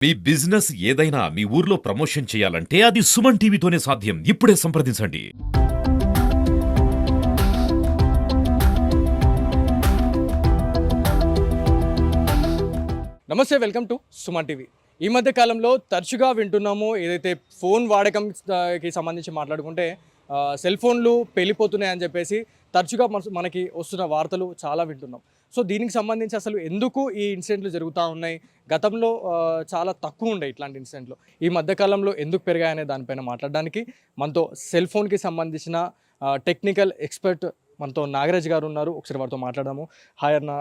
మీ business ఏదైనా మీ ఊర్లో promotion చేయాలంటే అది సుమన్ టీవీతోనే సాధ్యం. ఇప్పుడే సంప్రదించండి. నమస్తే, వెల్కమ్ టు సుమన్ టీవీ. ఈ మధ్య కాలంలో తరచుగా వింటున్నాము, ఏదైతే ఫోన్ వాడకంకి సంబంధించి మాట్లాడుకుంటే సెల్ ఫోన్లు పేలిపోతున్నాయి అని చెప్పేసి తరచుగా మనకి వస్తున్న వార్తలు చాలా వింటున్నాం. సో దీనికి సంబంధించి అసలు ఎందుకు ఈ ఇన్సిడెంట్లు జరుగుతూ ఉన్నాయి, గతంలో చాలా తక్కువ ఉండే ఇట్లాంటి ఇన్సిడెంట్లు, ఈ మధ్యకాలంలో ఎందుకు పెరిగాయనే దానిపైన మాట్లాడడానికి మనతో సెల్ ఫోన్కి సంబంధించిన టెక్నికల్ ఎక్స్పర్ట్ మనతో నాగరాజ్ గారు ఉన్నారు. ఒకసారి వారితో మాట్లాడదాము. హాయ్ అన్న,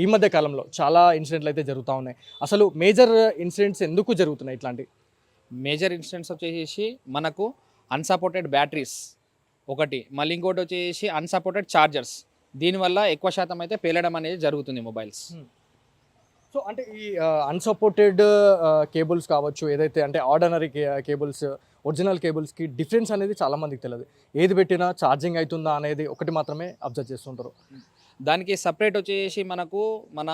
ఈ మధ్య కాలంలో చాలా ఇన్సిడెంట్లు అయితే జరుగుతూ ఉన్నాయి. అసలు మేజర్ ఇన్సిడెంట్స్ ఎందుకు జరుగుతున్నాయి ఇట్లాంటి? మేజర్ ఇన్సిడెంట్స్ వచ్చేసి మనకు అన్సపోర్టెడ్ బ్యాటరీస్ ఒకటి, మళ్ళీ ఇంకోటి వచ్చేసి అన్సపోర్టెడ్ ఛార్జర్స్. దీనివల్ల ఎక్కువ శాతం అయితే పేలడం అనేది జరుగుతుంది మొబైల్స్. సో అంటే ఈ అన్సపోర్టెడ్ కేబుల్స్ కావచ్చు, ఏదైతే అంటే ఆర్డినరీ కేబుల్స్, ఒరిజినల్ కేబుల్స్కి డిఫరెన్స్ అనేది చాలామందికి తెలియదు. ఏది పెట్టినా ఛార్జింగ్ అవుతుందా అనేది ఒకటి మాత్రమే అబ్జర్వ్ చేస్తుంటారు. దానికి సపరేట్ వచ్చేసి మనకు మన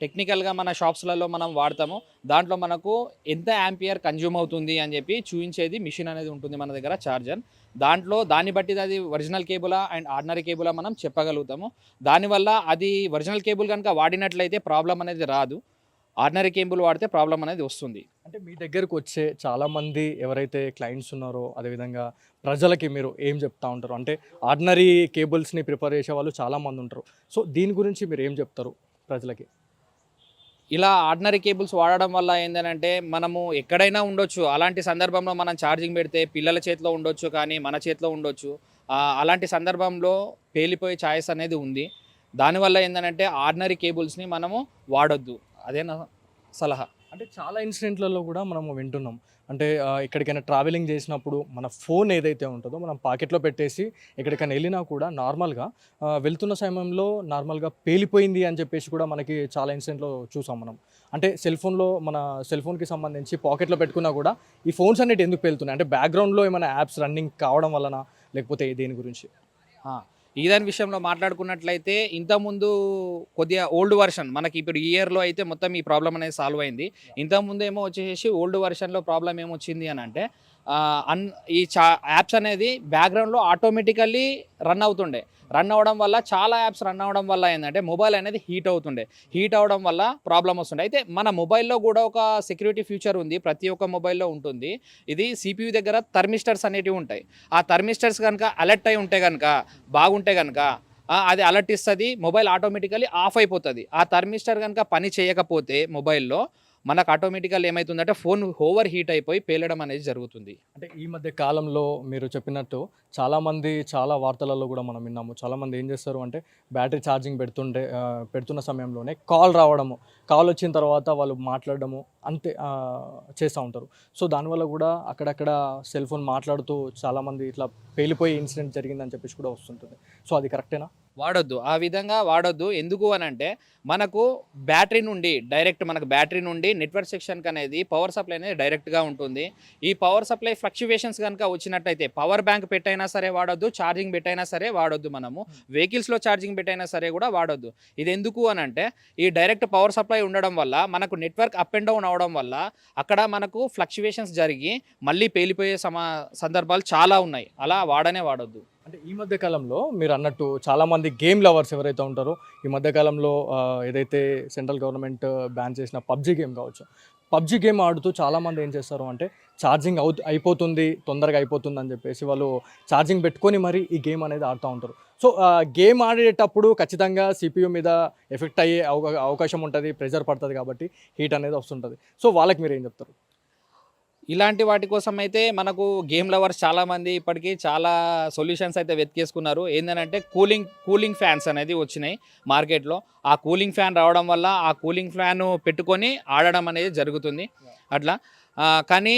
టెక్నికల్గా మన షాప్స్లలో మనం వాడతాము. దాంట్లో మనకు ఎంత యాంపియర్ కన్జ్యూమ్ అవుతుంది అని చెప్పి చూపించేది మిషన్ అనేది ఉంటుంది మన దగ్గర, ఛార్జర్. దాంట్లో దాన్ని బట్టి అది ఒరిజినల్ కేబులా అండ్ ఆర్డినరీ కేబులా మనం చెప్పగలుగుతాము. దానివల్ల అది ఒరిజినల్ కేబుల్ కనుక వాడినట్లయితే ప్రాబ్లం అనేది రాదు, ఆర్డినరీ కేబుల్ వాడితే ప్రాబ్లం అనేది వస్తుంది. అంటే మీ దగ్గరకు వచ్చే చాలామంది ఎవరైతే క్లయింట్స్ ఉన్నారో, అదేవిధంగా ప్రజలకి మీరు ఏం చెప్తా ఉంటారు? అంటే ఆర్డినరీ కేబుల్స్ని ప్రిఫర్ చేసే వాళ్ళు చాలామంది ఉంటారు. సో దీని గురించి మీరు ఏం చెప్తారు ప్రజలకి? ఇలా ఆర్డినరీ కేబుల్స్ వాడడం వల్ల ఏంటంటే మనము ఎక్కడైనా ఉండొచ్చు. అలాంటి సందర్భంలో మనం ఛార్జింగ్ పెడితే పిల్లల చేతిలో ఉండొచ్చు, కానీ మన చేతిలో ఉండొచ్చు. అలాంటి సందర్భంలో పేలిపోయే ఛాయిస్ అనేది ఉంది. దానివల్ల ఏంటంటే ఆర్డినరీ కేబుల్స్ని మనము వాడొద్దు, అదే నా సలహా. అంటే చాలా ఇన్సిడెంట్లలో కూడా మనము వింటున్నాం. అంటే ఎక్కడికైనా ట్రావెలింగ్ చేసినప్పుడు మన ఫోన్ ఏదైతే ఉంటుందో మనం పాకెట్లో పెట్టేసి ఎక్కడికైనా వెళ్ళినా కూడా నార్మల్గా వెళ్తున్న సమయంలో నార్మల్గా పేలిపోయింది అని చెప్పేసి కూడా మనకి చాలా ఇన్సిడెంట్లో చూసాం మనం. అంటే మన సెల్ ఫోన్కి సంబంధించి పాకెట్లో పెట్టుకున్నా కూడా ఈ ఫోన్స్ అనేవి ఎందుకు పేలుతున్నాయి? అంటే బ్యాక్గ్రౌండ్లో ఏమైనా యాప్స్ రన్నింగ్ కావడం వలన, లేకపోతే దేని గురించి? దాని విషయంలో మాట్లాడుకున్నట్లయితే ఇంతకుముందు కొద్దిగా ఓల్డ్ వర్షన్, మనకి ఇప్పుడు ఈ ఇయర్లో అయితే మొత్తం ఈ ప్రాబ్లం అనేది సాల్వ్ అయింది. ఇంతకుముందు ఏమో వచ్చేసి ఓల్డ్ వర్షన్లో ప్రాబ్లం ఏమొచ్చింది అని అంటే ఈ యాప్స్ అనేది బ్యాక్గ్రౌండ్లో ఆటోమేటికల్లీ రన్ అవుతుండే. రన్ అవ్వడం వల్ల చాలా యాప్స్ రన్ అవ్వడం వల్ల ఏంటంటే మొబైల్ అనేది హీట్ అవుతుండే. హీట్ అవ్వడం వల్ల ప్రాబ్లం వస్తుండే. అయితే మన మొబైల్లో కూడా ఒక సెక్యూరిటీ ఫీచర్ ఉంది, ప్రతి ఒక్క మొబైల్లో ఉంటుంది. ఇది CPU దగ్గర థర్మిస్టర్స్ అనేటివి ఉంటాయి. ఆ థర్మిస్టర్స్ కనుక అలర్ట్ అయి ఉంటే కనుక, బాగుంటే కనుక అది అలర్ట్ ఇస్తుంది, మొబైల్ ఆటోమేటికల్లీ ఆఫ్ అయిపోతుంది. ఆ థర్మిస్టర్ కనుక పని చేయకపోతే మొబైల్లో మనకు ఆటోమేటికల్ ఏమవుతుందంటే ఫోన్ ఓవర్ హీట్ అయిపోయి పేలడం అనేది జరుగుతుంది. అంటే ఈ మధ్య కాలంలో మీరు చెప్పినట్టు చాలామంది చాలా వార్తలలో కూడా మనం విన్నాము. చాలామంది ఏం చేస్తారు అంటే బ్యాటరీ ఛార్జింగ్ పెడుతున్న సమయంలోనే కాల్ రావడము, కాల్ వచ్చిన తర్వాత వాళ్ళు మాట్లాడడము అంతే చేస్తూ ఉంటారు. సో దానివల్ల కూడా అక్కడక్కడ సెల్ ఫోన్ మాట్లాడుతూ చాలామంది ఇట్లా పేలిపోయే ఇన్సిడెంట్ జరిగిందని చెప్పేసి కూడా వస్తుంటుంది. సో అది కరెక్టేనా? వాడొద్దు, ఆ విధంగా వాడొద్దు. ఎందుకు అని అంటే మనకు బ్యాటరీ నుండి నెట్వర్క్ సెక్షన్కి అనేది పవర్ సప్లై అనేది డైరెక్ట్గా ఉంటుంది. ఈ పవర్ సప్లై ఫ్లక్చువేషన్స్ కనుక వచ్చినట్టయితే పవర్ బ్యాంక్ పెట్టైనా సరే వాడొద్దు, ఛార్జింగ్ పెట్టైనా సరే వాడొద్దు. మనము వెహికల్స్లో ఛార్జింగ్ పెట్టైనా సరే కూడా వాడొద్దు. ఇది ఎందుకు అని అంటే ఈ డైరెక్ట్ పవర్ సప్లై ఉండడం వల్ల మనకు నెట్వర్క్ అప్ అండ్ డౌన్ అవడం వల్ల అక్కడ మనకు ఫ్లక్చువేషన్స్ జరిగి మళ్ళీ పేలిపోయే సందర్భాలు చాలా ఉన్నాయి. అలా వాడొద్దు. అంటే ఈ మధ్య కాలంలో మీరు అన్నట్టు చాలామంది గేమ్ లవర్స్ ఎవరైతే ఉంటారో, ఈ మధ్యకాలంలో ఏదైతే సెంట్రల్ గవర్నమెంట్ బ్యాన్ చేసిన పబ్జీ గేమ్ కావచ్చు, పబ్జీ గేమ్ ఆడుతూ చాలామంది ఏం చేస్తారు అంటే ఛార్జింగ్ అయిపోతుంది, తొందరగా అయిపోతుంది అని చెప్పేసి వాళ్ళు ఛార్జింగ్ పెట్టుకొని మరి ఈ గేమ్ అనేది ఆడుతూ ఉంటారు. సో గేమ్ ఆడేటప్పుడు ఖచ్చితంగా CPU మీద ఎఫెక్ట్ అయ్యే అవకాశం ఉంటుంది, ప్రెషర్ పడుతుంది, కాబట్టి హీట్ అనేది వస్తుంటుంది. సో వాళ్ళకి మీరు ఏం చెప్తారు? ఇలాంటి వాటి కోసం అయితే మనకు గేమ్ లవర్స్ చాలామంది ఇప్పటికీ చాలా సొల్యూషన్స్ అయితే వెతికేసుకున్నారు. ఏంటంటే కూలింగ్ ఫ్యాన్స్ అనేది వచ్చినాయి మార్కెట్లో. ఆ కూలింగ్ ఫ్యాన్ రావడం వల్ల ఆ కూలింగ్ ఫ్యాన్ పెట్టుకొని ఆడడం అనేది జరుగుతుంది అట్లా. కానీ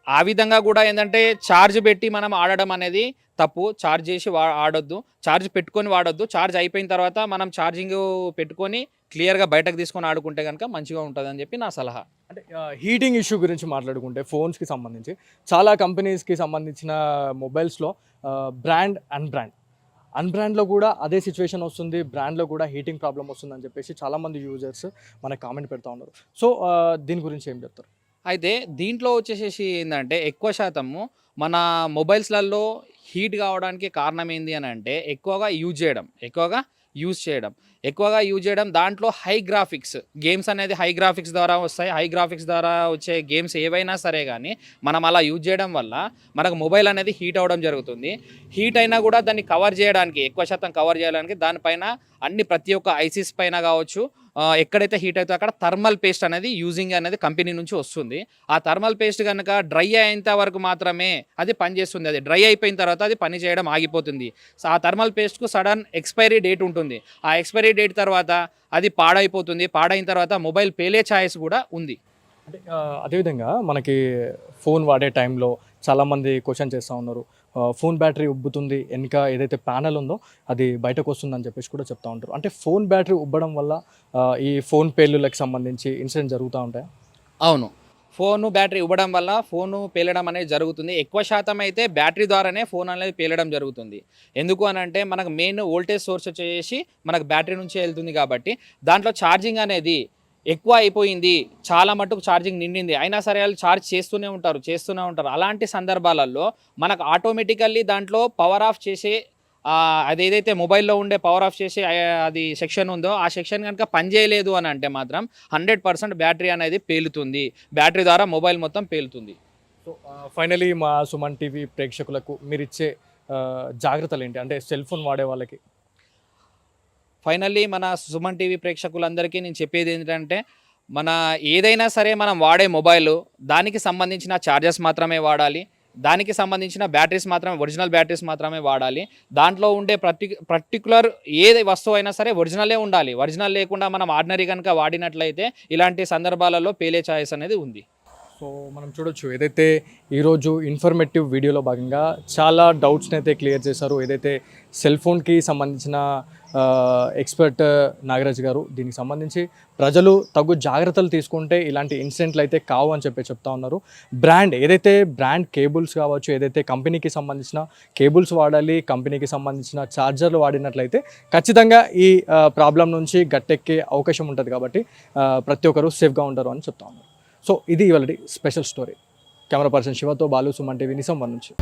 ఆ విధంగా కూడా ఏంటంటే ఛార్జ్ పెట్టి మనం ఆడడం అనేది తప్పు. ఛార్జ్ చేసి ఆడొద్దు, ఛార్జ్ పెట్టుకొని వాడొద్దు. ఛార్జ్ అయిపోయిన తర్వాత మనం ఛార్జింగ్ పెట్టుకొని క్లియర్గా బయటకు తీసుకొని ఆడుకుంటే కనుక మంచిగా ఉంటుంది అని చెప్పి నా సలహా. అంటే హీటింగ్ ఇష్యూ గురించి మాట్లాడుకుంటే ఫోన్స్కి సంబంధించి చాలా కంపెనీస్కి సంబంధించిన మొబైల్స్లో బ్రాండ్, అన్బ్రాండ్ అన్బ్రాండ్లో కూడా అదే సిచ్యువేషన్ వస్తుంది, బ్రాండ్లో కూడా హీటింగ్ ప్రాబ్లం వస్తుందని చెప్పేసి చాలామంది యూజర్స్ మనకు కామెంట్ పెడతా ఉన్నారు. సో దీని గురించి ఏం చెప్తారు? అయితే దీంట్లో వచ్చేసేసి ఏంటంటే ఎక్కువ శాతము మన మొబైల్స్లలో హీట్ కావడానికి కారణం ఏంది అని అంటే ఎక్కువగా యూజ్ చేయడం దాంట్లో హై గ్రాఫిక్స్ గేమ్స్ అనేది హై గ్రాఫిక్స్ ద్వారా వస్తాయి. హై గ్రాఫిక్స్ ద్వారా వచ్చే గేమ్స్ ఏవైనా సరే కానీ మనం అలా యూజ్ చేయడం వల్ల మనకు మొబైల్ అనేది హీట్ అవ్వడం జరుగుతుంది. హీట్ అయినా కూడా దాన్ని కవర్ చేయడానికి ఎక్కువ శాతం కవర్ చేయడానికి దానిపైన ప్రతి ఒక్క ఐసీస్ పైన కావచ్చు ఎక్కడైతే హీట్ అవుతుందో అక్కడ థర్మల్ పేస్ట్ అనేది యూజింగ్ అనేది కంపెనీ నుంచి వస్తుంది. ఆ థర్మల్ పేస్ట్ కనుక డ్రై అయ్యేంత వరకు మాత్రమే అది పనిచేస్తుంది. అది డ్రై అయిపోయిన తర్వాత అది పని చేయడం ఆగిపోతుంది. సో ఆ థర్మల్ పేస్ట్కు సడన్ ఎక్స్పైరీ డేట్ ఉంటుంది. ఆ ఎక్స్పైరీ డేట్ తర్వాత అది పాడైపోతుంది. పాడైన తర్వాత మొబైల్ పేలే ఛాయిస్ కూడా ఉంది. అంటే అదేవిధంగా మనకి ఫోన్ వాడే టైంలో చాలామంది క్వశ్చన్ చేస్తూ ఉన్నారు, ఫోన్ బ్యాటరీ ఉబ్బుతుంది, వెనుక ఏదైతే ప్యానల్ ఉందో అది బయటకు వస్తుందని చెప్పేసి కూడా చెప్తా ఉంటారు. అంటే ఫోన్ బ్యాటరీ ఉబ్బడం వల్ల ఈ ఫోన్ పేలులకు సంబంధించి ఇన్సిడెంట్ జరుగుతూ ఉంటాయా? అవును, ఫోను బ్యాటరీ ఇవ్వడం వల్ల ఫోను పేలడం అనేది జరుగుతుంది. ఎక్కువ శాతం అయితే బ్యాటరీ ద్వారానే ఫోన్ అనేది పేలడం జరుగుతుంది. ఎందుకు అని అంటే మనకు మెయిన్ వోల్టేజ్ సోర్స్ వచ్చేసి మనకు బ్యాటరీ నుంచి వెళ్తుంది కాబట్టి దాంట్లో ఛార్జింగ్ అనేది ఎక్కువ అయిపోయింది, చాలా మటుకు ఛార్జింగ్ నిండింది, అయినా సరే వాళ్ళు ఛార్జ్ చేస్తూనే ఉంటారు. అలాంటి సందర్భాలలో మనకు ఆటోమేటికల్లీ దాంట్లో పవర్ ఆఫ్ చేసే అదేదైతే మొబైల్లో ఉండే పవర్ ఆఫ్ చేసే అది సెక్షన్ ఉందో ఆ సెక్షన్ కనుక పనిచేయలేదు అని అంటే మాత్రం 100% బ్యాటరీ అనేది పేలుతుంది. బ్యాటరీ ద్వారా మొబైల్ మొత్తం పేలుతుంది. సో ఫైనలీ మా సుమన్ టీవీ ప్రేక్షకులకు మీరు ఇచ్చే జాగ్రత్తలు ఏంటి, అంటే సెల్ ఫోన్ వాడే వాళ్ళకి? ఫైనల్లీ మన సుమన్ టీవీ ప్రేక్షకులందరికీ నేను చెప్పేది ఏంటంటే మన ఏదైనా సరే మనం వాడే మొబైల్ దానికి సంబంధించిన ఛార్జర్స్ మాత్రమే వాడాలి. దానికి సంబంధించిన బ్యాటరీస్ మాత్రమే ఒరిజినల్ బ్యాటరీస్ మాత్రమే వాడాలి. దాంట్లో ఉండే పర్టికులర్ ఏ వస్తువు అయినా సరే ఒరిజినలే ఉండాలి. ఒరిజినల్ లేకుండా మనం ఆర్డినరీ కనుక వాడినట్లయితే ఇలాంటి సందర్భాలలో పేలే ఛాయిస్ అనేది ఉంది. సో మనం చూడొచ్చు ఏదైతే ఈరోజు ఇన్ఫర్మేటివ్ వీడియోలో భాగంగా చాలా డౌట్స్ని అయితే క్లియర్ చేశారు. ఏదైతే సెల్ ఫోన్కి సంబంధించిన ఎక్స్పర్ట్ నాగరాజ్ గారు, దీనికి సంబంధించి ప్రజలు తగు జాగ్రత్తలు తీసుకుంటే ఇలాంటి ఇన్సిడెంట్లు అయితే కావు అని చెప్తా ఉన్నారు. ఏదైతే బ్రాండ్ కేబుల్స్ కావచ్చు, ఏదైతే కంపెనీకి సంబంధించిన కేబుల్స్ వాడాలి, కంపెనీకి సంబంధించిన ఛార్జర్లు వాడినట్లయితే ఖచ్చితంగా ఈ ప్రాబ్లం నుంచి గట్టెక్కే అవకాశం ఉంటుంది. కాబట్టి ప్రతి ఒక్కరు సేఫ్గా ఉంటారు అని చెప్తా ఉన్నారు. సో ఇది ఇవాళ స్పెషల్ స్టోరీ. కెమెరా పర్సన్ శివతో బాలు, సుమన్ టీవీ, నిజామాబాద్ నుంచి.